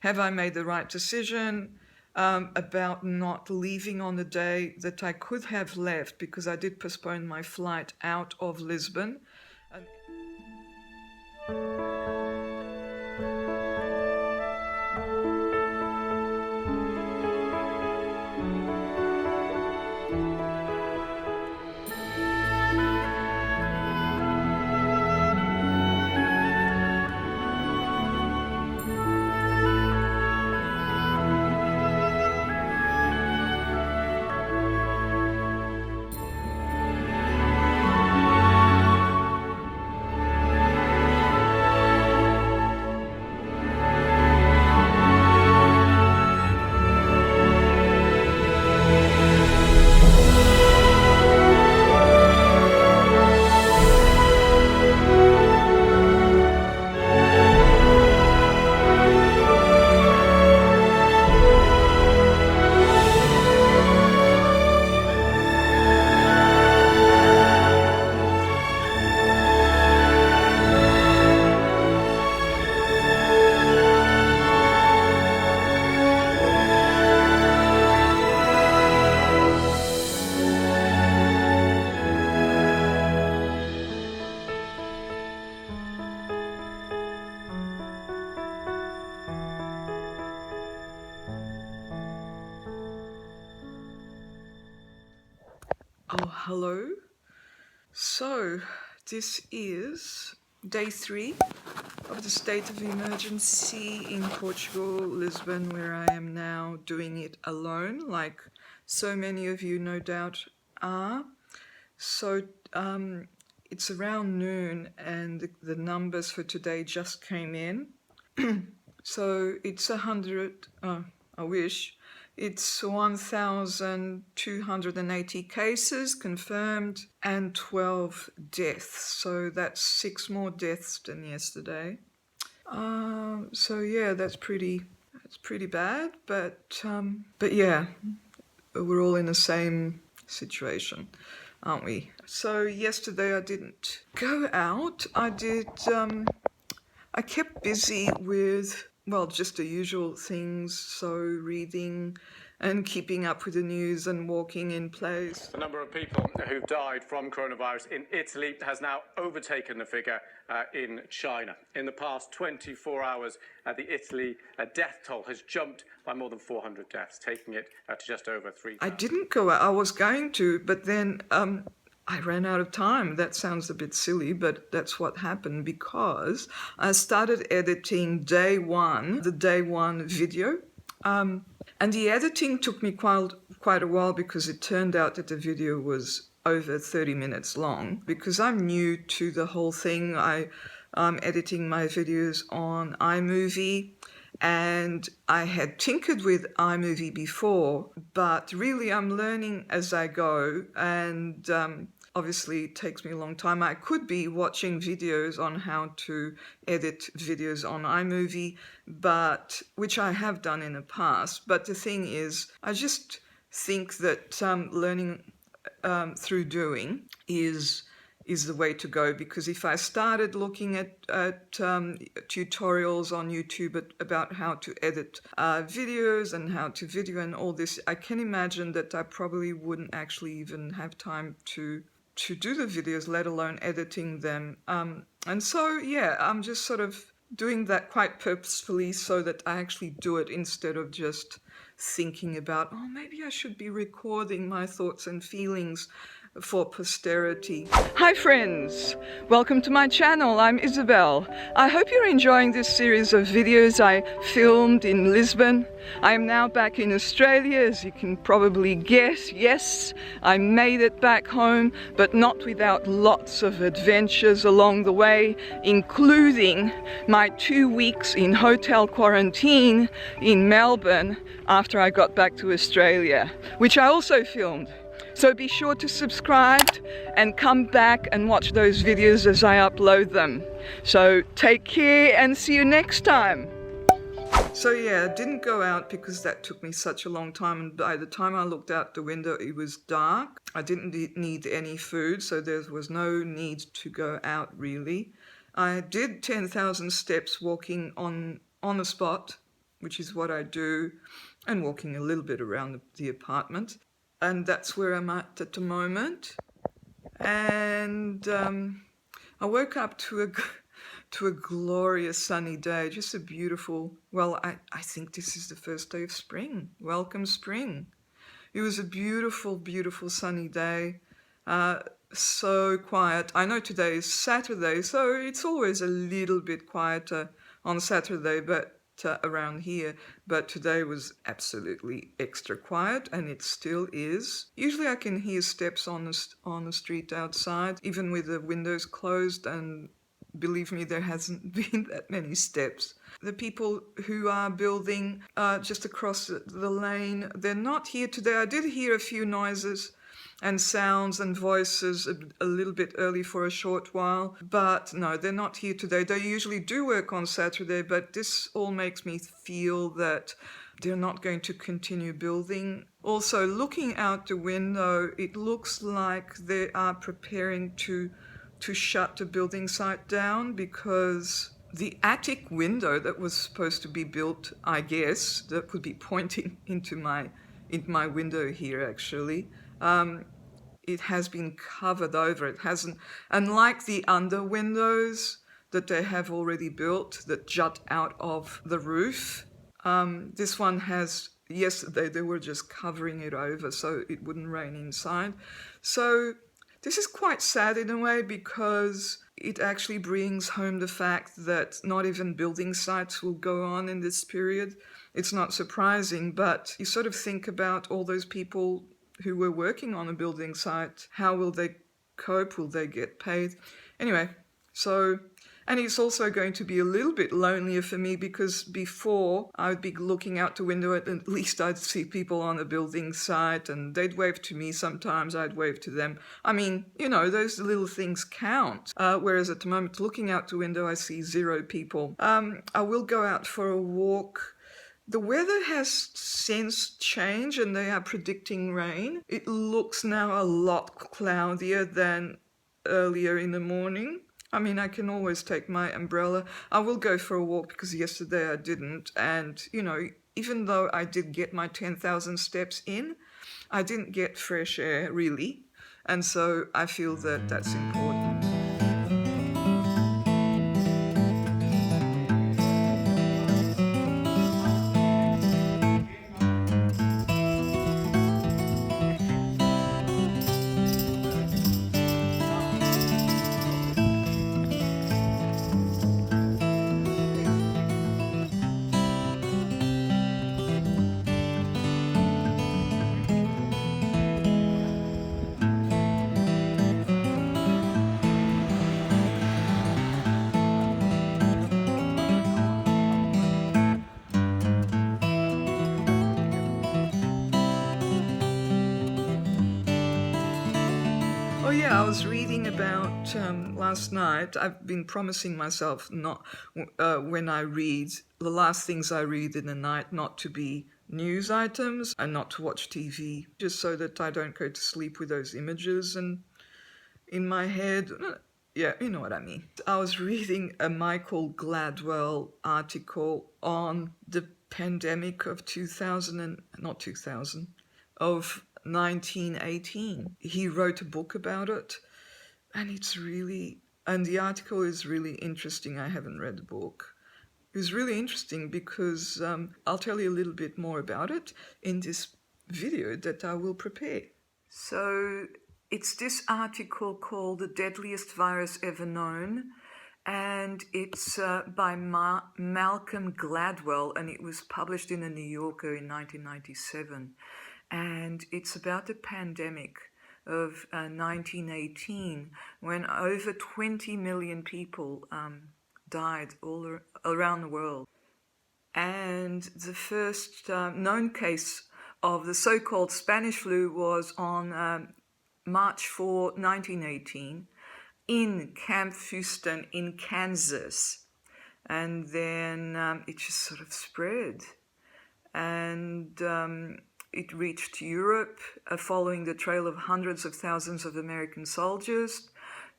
have I made the right decision about not leaving on the day that I could have left, because I did postpone my flight out of Lisbon. Oh, hello. So, this is day 3 of the state of emergency in Portugal, Lisbon, where I am now doing it alone, like so many of you no doubt are. So, it's around noon and the numbers for today just came in. So, it's 100, I wish. It's 1,280 cases confirmed and 12 deaths. So that's 6 more deaths than yesterday. So yeah, that's pretty bad. But yeah, we're all in the same situation, aren't we? So yesterday I didn't go out. I kept busy with, well, just the usual things, so reading and keeping up with the news and walking in place. The number of people who've died from coronavirus in Italy has now overtaken the figure in China. In the past 24 hours, the Italy death toll has jumped by more than 400 deaths, taking it to just over 3,000. I didn't go out. I was going to, but then I ran out of time. That sounds a bit silly, but that's what happened, because I started editing the day one video. And the editing took me quite a while, because it turned out that the video was over 30 minutes long. Because I'm new to the whole thing, I'm editing my videos on iMovie, and I had tinkered with iMovie before, but really I'm learning as I go, and obviously it takes me a long time. I could be watching videos on how to edit videos on iMovie, but which I have done in the past. But the thing is, I just think that learning through doing is the way to go, because if I started looking at tutorials on YouTube about how to edit videos and how to video and all this, I can imagine that I probably wouldn't actually even have time to do the videos, let alone editing them. And so, yeah, I'm just sort of doing that quite purposefully, so that I actually do it instead of just thinking about, oh, maybe I should be recording my thoughts and feelings for posterity. Hi friends, welcome to my channel. I'm Isabel. I hope you're enjoying this series of videos I filmed in Lisbon. I am now back in Australia, as you can probably guess. Yes, I made it back home, but not without lots of adventures along the way, including my 2 weeks in hotel quarantine in Melbourne after I got back to Australia, which I also filmed. So be sure to subscribe and come back and watch those videos as I upload them. So take care and see you next time. So yeah, I didn't go out because that took me such a long time, and by the time I looked out the window it was dark. I didn't need any food, so there was no need to go out really. I did 10,000 steps walking on the spot, which is what I do, and walking a little bit around the apartment. And that's where I'm at the moment. And I woke up to a glorious sunny day, just a beautiful, well, I think this is the first day of spring. Welcome spring. It was a beautiful, beautiful sunny day. So quiet. I know today is Saturday, so it's always a little bit quieter on Saturday, but around here. But today was absolutely extra quiet, and it still is. Usually I can hear steps on the street outside, even with the windows closed, and believe me, there hasn't been that many steps. The people who are building just across the lane, they're not here today. I did hear a few noises and sounds and voices a little bit early for a short while, but no, they're not here today. They usually do work on Saturday, but this all makes me feel that they're not going to continue building. Also, looking out the window, it looks like they are preparing to shut the building site down, because the attic window that was supposed to be built, I guess, that would be pointing into my window here actually, it has been covered over. It hasn't, unlike the under windows that they have already built that jut out of the roof, this one has, yesterday they were just covering it over so it wouldn't rain inside. So this is quite sad in a way, because it actually brings home the fact that not even building sites will go on in this period. It's not surprising, but you sort of think about all those people who were working on a building site. How will they cope? Will they get paid? Anyway, so, and it's also going to be a little bit lonelier for me, because before I would be looking out the window, at least I'd see people on a building site and they'd wave to me sometimes, I'd wave to them. I mean, you know, those little things count. Whereas at the moment, looking out the window, I see 0 people. I will go out for a walk. The weather has since changed and they are predicting rain. It looks now a lot cloudier than earlier in the morning. I mean, I can always take my umbrella. I will go for a walk because yesterday I didn't. And, you know, even though I did get my 10,000 steps in, I didn't get fresh air really. And so I feel that that's important. Oh yeah, I was reading about last night. I've been promising myself not when I read, the last things I read in the night, not to be news items and not to watch TV, just so that I don't go to sleep with those images and in my head. Yeah, you know what I mean. I was reading a Malcolm Gladwell article on the pandemic of 1918. He wrote a book about it, and the article is really interesting. I haven't read the book. It was really interesting because I'll tell you a little bit more about it in this video that I will prepare. So it's this article called "The Deadliest Virus Ever Known," and it's by Malcolm Gladwell, and it was published in the New Yorker in 1997. And it's about the pandemic of 1918, when over 20 million people died all around the world. And the first known case of the so-called Spanish flu was on March 4, 1918, in Camp Houston in Kansas. And then it just sort of spread. And it reached Europe following the trail of hundreds of thousands of American soldiers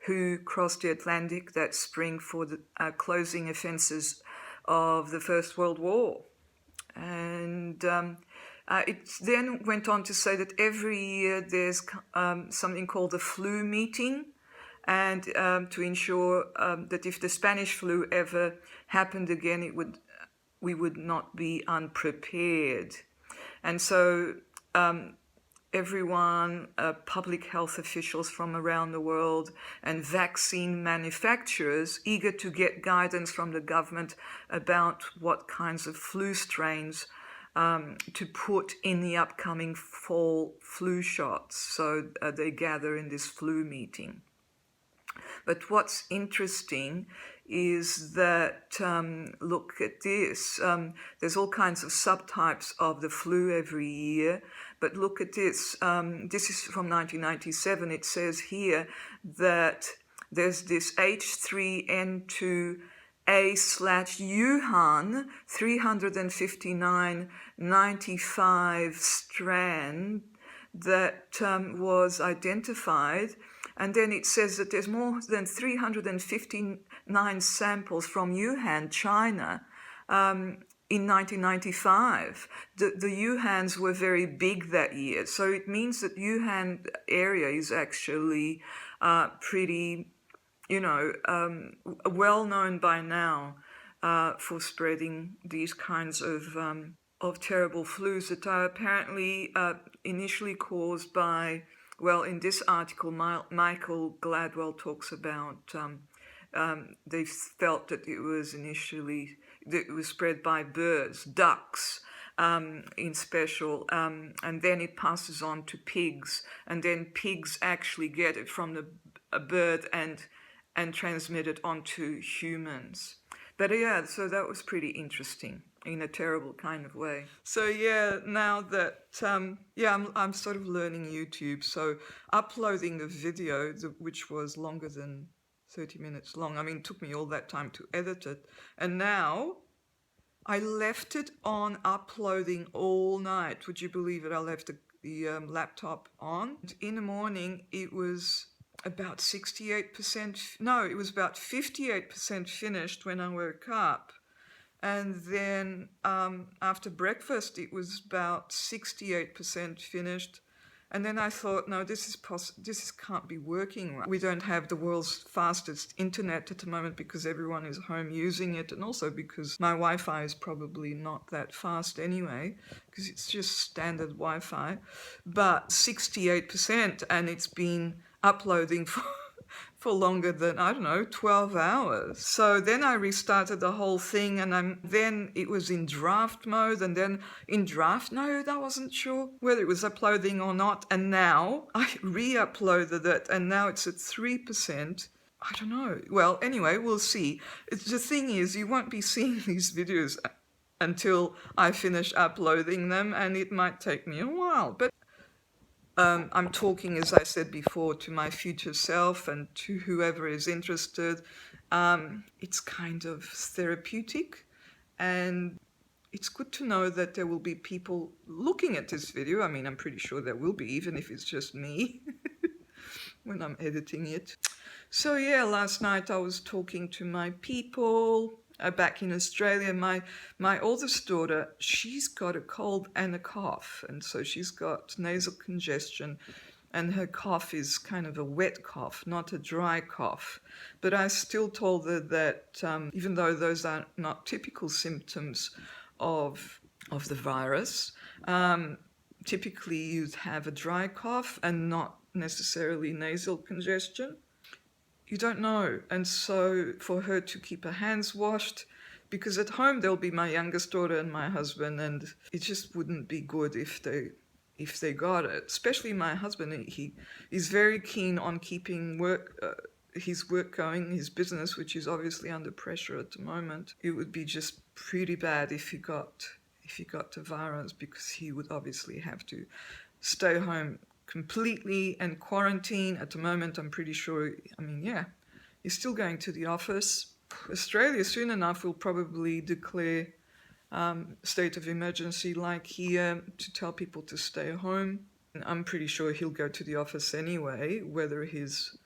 who crossed the Atlantic that spring for the closing offences of the First World War. And it then went on to say that every year there's something called the flu meeting, and to ensure that if the Spanish flu ever happened again, we would not be unprepared. And so everyone, public health officials from around the world and vaccine manufacturers, eager to get guidance from the government about what kinds of flu strains to put in the upcoming fall flu shots. So they gather in this flu meeting. But what's interesting is that, look at this, there's all kinds of subtypes of the flu every year, but look at this, this is from 1997, it says here that there's this H3N2A/Wuhan 359.95 strand that was identified. And then it says that there's more than 359 samples from Wuhan, China, in 1995. The Wuhans were very big that year. So it means that Wuhan area is actually pretty, well known by now for spreading these kinds of terrible flus that are apparently initially caused by, well, in this article, Michael Gladwell talks about they felt that it was spread by birds, ducks in special, and then it passes on to pigs, and then pigs actually get it from a bird and transmit it onto humans. But yeah, so that was pretty interesting in a terrible kind of way. So yeah, now that, I'm sort of learning YouTube, so uploading the video, which was longer than 30 minutes long, I mean, it took me all that time to edit it, and now I left it on uploading all night. Would you believe it? I left the laptop on. In the morning, it was about 68%, no, it was about 58% finished when I woke up. And then after breakfast, it was about 68% finished. And then I thought, no, this can't be working right. We don't have the world's fastest internet at the moment because everyone is home using it, and also because my Wi-Fi is probably not that fast anyway, because it's just standard Wi-Fi. But 68%, and it's been uploading for longer than, 12 hours. So then I restarted the whole thing, and then it was in draft mode, and then in draft mode I wasn't sure whether it was uploading or not, and now I re-uploaded it, and now it's at 3%. I don't know. Well, anyway, we'll see. The thing is, you won't be seeing these videos until I finish uploading them, and it might take me a while, but I'm talking, as I said before, to my future self and to whoever is interested. It's kind of therapeutic, and it's good to know that there will be people looking at this video. I mean, I'm pretty sure there will be, even if it's just me when I'm editing it. So yeah, last night I was talking to my people back in Australia. My oldest daughter, she's got a cold and a cough, and so she's got nasal congestion, and her cough is kind of a wet cough, not a dry cough. But I still told her that even though those are not typical symptoms of the virus, typically you'd have a dry cough and not necessarily nasal congestion. You don't know. And so for her to keep her hands washed, because at home there'll be my youngest daughter and my husband, and it just wouldn't be good if they got it. Especially my husband, he is very keen on keeping his work going, his business, which is obviously under pressure at the moment. It would be just pretty bad if he got the virus, because he would obviously have to stay home completely and quarantine. At the moment, I'm pretty sure, he's still going to the office. Australia soon enough will probably declare state of emergency like here to tell people to stay home. And I'm pretty sure he'll go to the office anyway. Whether his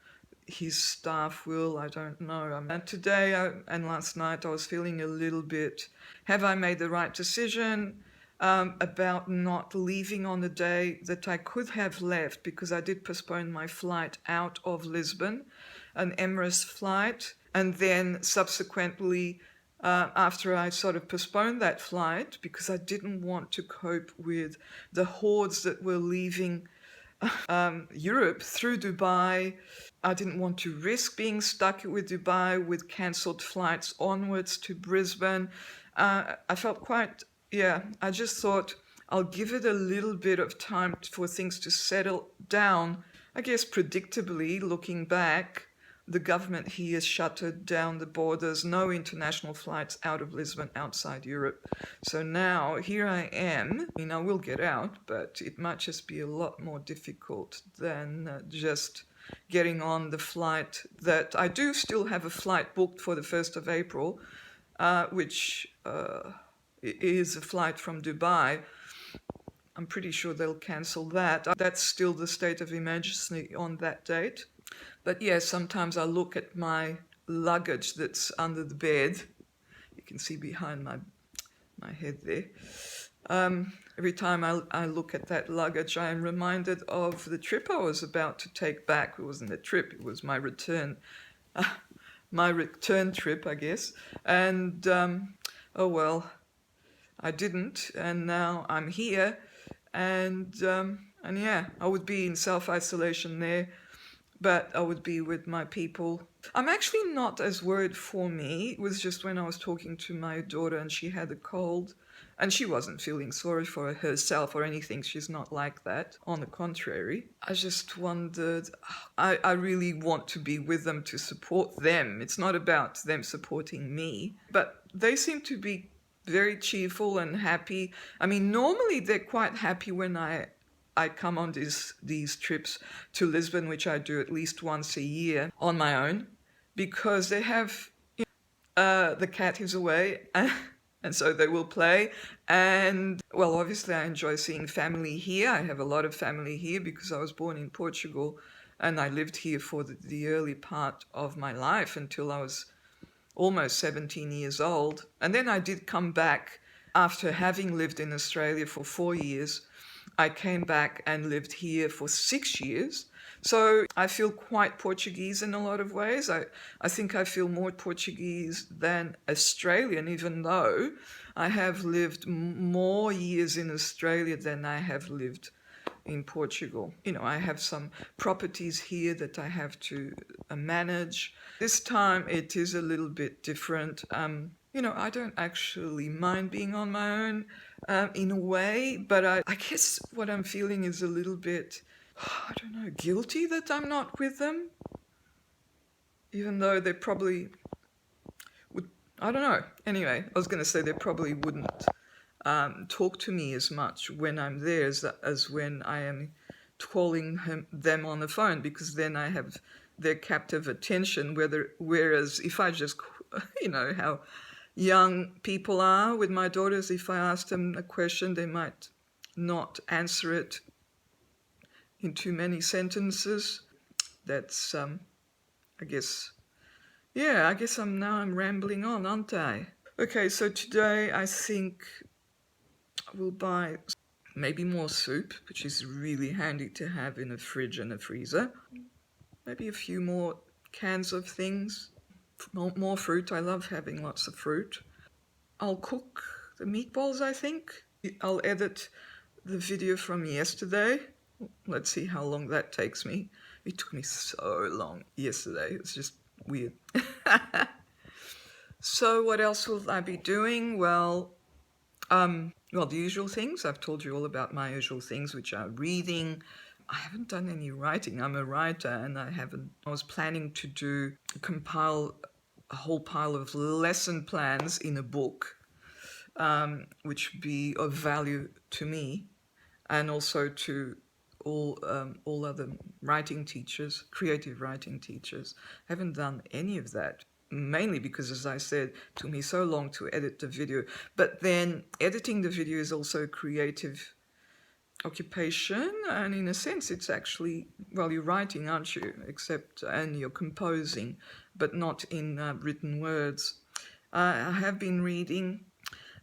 staff will, I don't know. And today and last night I was feeling a little bit, have I made the right decision? about not leaving on the day that I could have left, because I did postpone my flight out of Lisbon, an Emirates flight, and then subsequently, after I sort of postponed that flight because I didn't want to cope with the hordes that were leaving Europe through Dubai. I didn't want to risk being stuck with Dubai with cancelled flights onwards to Brisbane. I felt quite, I just thought I'll give it a little bit of time for things to settle down. I guess predictably, looking back, the government here shuttered down the borders, no international flights out of Lisbon outside Europe. So now here I am. I mean, I will get out, but it might just be a lot more difficult than just getting on the flight that I do still have a flight booked for the 1st of April, which is a flight from Dubai. I'm pretty sure they'll cancel that. That's still the state of emergency on that date. But yes, sometimes I look at my luggage that's under the bed. You can see behind my head there. Every time I look at that luggage, I am reminded of the trip I was about to take back. It wasn't a trip, it was my return trip, I guess. And, oh well, I didn't, and now I'm here. And yeah, I would be in self-isolation there, but I would be with my people. I'm actually not as worried for me. It was just when I was talking to my daughter and she had a cold, and she wasn't feeling sorry for herself or anything. She's not like that. On the contrary, I just wondered, I really want to be with them to support them. It's not about them supporting me, but they seem to be very cheerful and happy. I mean, normally they're quite happy when I come on these trips to Lisbon, which I do at least once a year on my own, because they have, the cat is away, and so they will play. And, well, obviously I enjoy seeing family here. I have a lot of family here because I was born in Portugal and I lived here for the early part of my life until I was almost 17 years old. And then I did come back after having lived in Australia for 4 years. I came back and lived here for 6 years. So I feel quite Portuguese in a lot of ways. I think I feel more Portuguese than Australian, even though I have lived more years in Australia than I have lived in Portugal. You know, I have some properties here that I have to manage. This time it is a little bit different. You know, I don't actually mind being on my own in a way, but I guess what I'm feeling is a little bit, I don't know, guilty that I'm not with them. Even though they probably would, I don't know. Anyway, I was going to say they probably wouldn't talk to me as much when I'm there as when I am calling them on the phone, because then I have their captive attention. Whereas if I just, you know, how young people are with my daughters, if I ask them a question, they might not answer it in too many sentences. That's, I guess I'm rambling on, aren't I? Okay, so today I think we'll buy maybe more soup, which is really handy to have in a fridge and a freezer. Maybe a few more cans of things. More fruit. I love having lots of fruit. I'll cook the meatballs, I think. I'll edit the video from yesterday. Let's see how long that takes me. It took me so long yesterday. It's just weird. So what else will I be doing? Well, the usual things. I've told you all about my usual things, which are reading. I haven't done any writing. I'm a writer, and I was planning to compile a whole pile of lesson plans in a book, which would be of value to me and also to all other writing teachers, creative writing teachers. I haven't done any of that, mainly because, as I said, it took me so long to edit the video. But then editing the video is also a creative occupation, and in a sense it's actually, well, you're writing, aren't you, and you're composing, but not in written words. I have been reading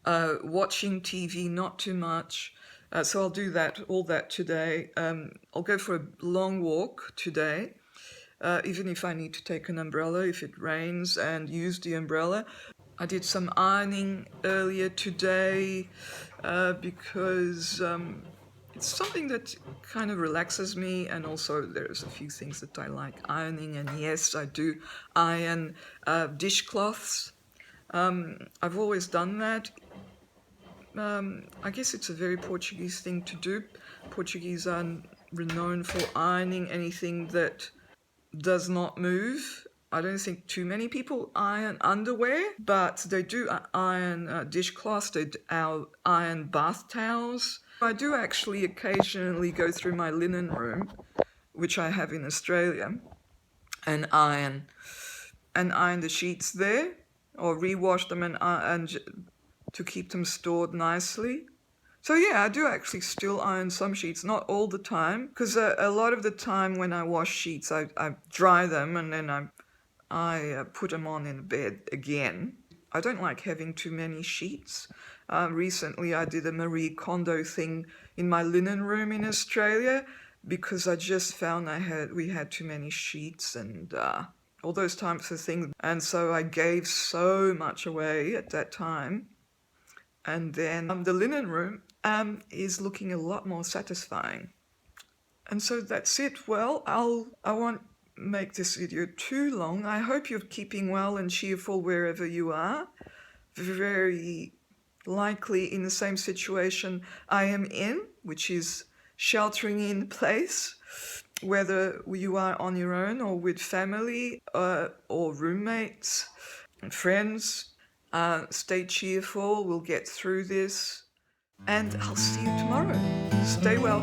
watching TV, not too much. So I'll do all that today. I'll go for a long walk today, even if I need to take an umbrella if it rains, and use the umbrella. I did some ironing earlier today because it's something that kind of relaxes me, and also there's a few things that I like ironing, and yes, I do iron dishcloths. I've always done that. I guess it's a very Portuguese thing to do. Portuguese are renowned for ironing anything that does not move. I don't think too many people iron underwear, but they do iron dishcloths, they iron bath towels. I do actually occasionally go through my linen room, which I have in Australia, and iron the sheets there, or rewash them and to keep them stored nicely. So yeah, I do actually still iron some sheets, not all the time, because a lot of the time when I wash sheets, I dry them and then I put them on in bed again. I don't like having too many sheets. Recently I did a Marie Kondo thing in my linen room in Australia because I just found we had too many sheets and all those types of things. And so I gave so much away at that time. And then the linen room is looking a lot more satisfying. And so that's it. Well, I won't make this video too long. I hope you're keeping well and cheerful wherever you are. Very likely in the same situation I am in, which is sheltering in place, whether you are on your own or with family or roommates and friends. Stay cheerful, we'll get through this, and I'll see you tomorrow. Stay well.